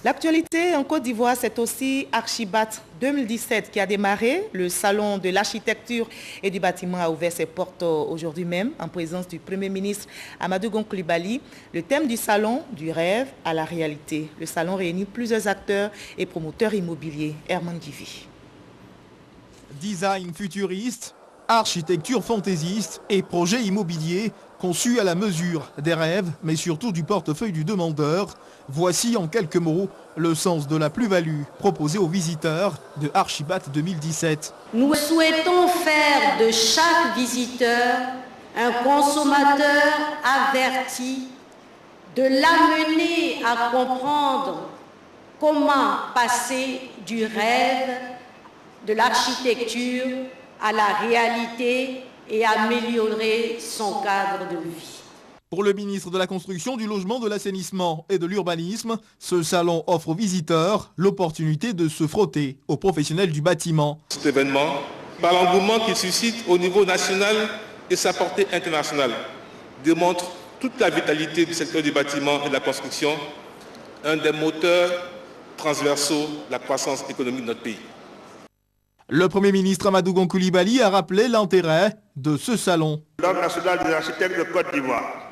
L'actualité en Côte d'Ivoire, c'est aussi Archibat 2017 qui a démarré. Le salon de l'architecture et du bâtiment a ouvert ses portes aujourd'hui même en présence du Premier ministre Amadou Gon Coulibaly. Le thème du salon, du rêve à la réalité. Le salon réunit plusieurs acteurs et promoteurs immobiliers. Herman Givi. Design futuriste, architecture fantaisiste et projets immobiliers conçus à la mesure des rêves, mais surtout du portefeuille du demandeur. Voici en quelques mots le sens de la plus-value proposée aux visiteurs de Archibat 2017. Nous souhaitons faire de chaque visiteur un consommateur averti, de l'amener à comprendre comment passer du rêve, de l'architecture à la réalité et améliorer son cadre de vie. Pour le ministre de la Construction, du Logement, de l'Assainissement et de l'Urbanisme, ce salon offre aux visiteurs l'opportunité de se frotter aux professionnels du bâtiment. Cet événement, par l'engouement qu'il suscite au niveau national et sa portée internationale, démontre toute la vitalité du secteur du bâtiment et de la construction, un des moteurs transversaux de la croissance économique de notre pays. Le Premier ministre Amadou Gon Coulibaly a rappelé l'intérêt de ce salon. L'Ordre national des architectes de Côte d'Ivoire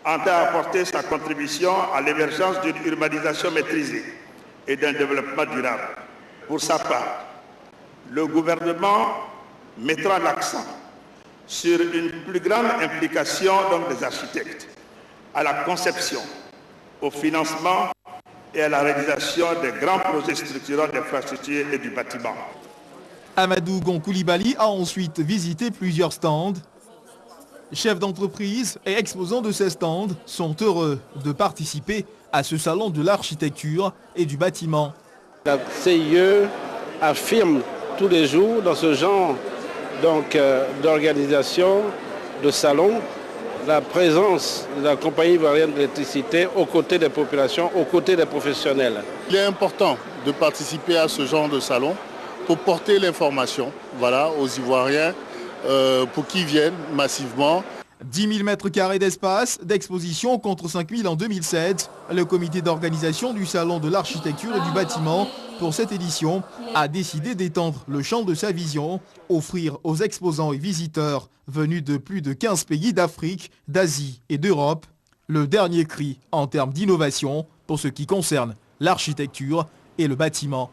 entend apporter sa contribution à l'émergence d'une urbanisation maîtrisée et d'un développement durable. Pour sa part, le gouvernement mettra l'accent sur une plus grande implication des architectes à la conception, au financement et à la réalisation des grands projets structurants d'infrastructures et du bâtiment. Amadou Gon Coulibaly a ensuite visité plusieurs stands. Chefs d'entreprise et exposants de ces stands sont heureux de participer à ce salon de l'architecture et du bâtiment. La CIE affirme tous les jours dans ce genre d'organisation de salon la présence de la compagnie ivoirienne d'électricité aux côtés des populations, aux côtés des professionnels. Il est important de participer à ce genre de salon pour porter l'information aux Ivoiriens pour qu'ils viennent massivement. 10 000 mètres carrés d'espace d'exposition contre 5 000 en 2007. Le comité d'organisation du Salon de l'architecture et du bâtiment pour cette édition a décidé d'étendre le champ de sa vision, offrir aux exposants et visiteurs venus de plus de 15 pays d'Afrique, d'Asie et d'Europe le dernier cri en termes d'innovation pour ce qui concerne l'architecture et le bâtiment.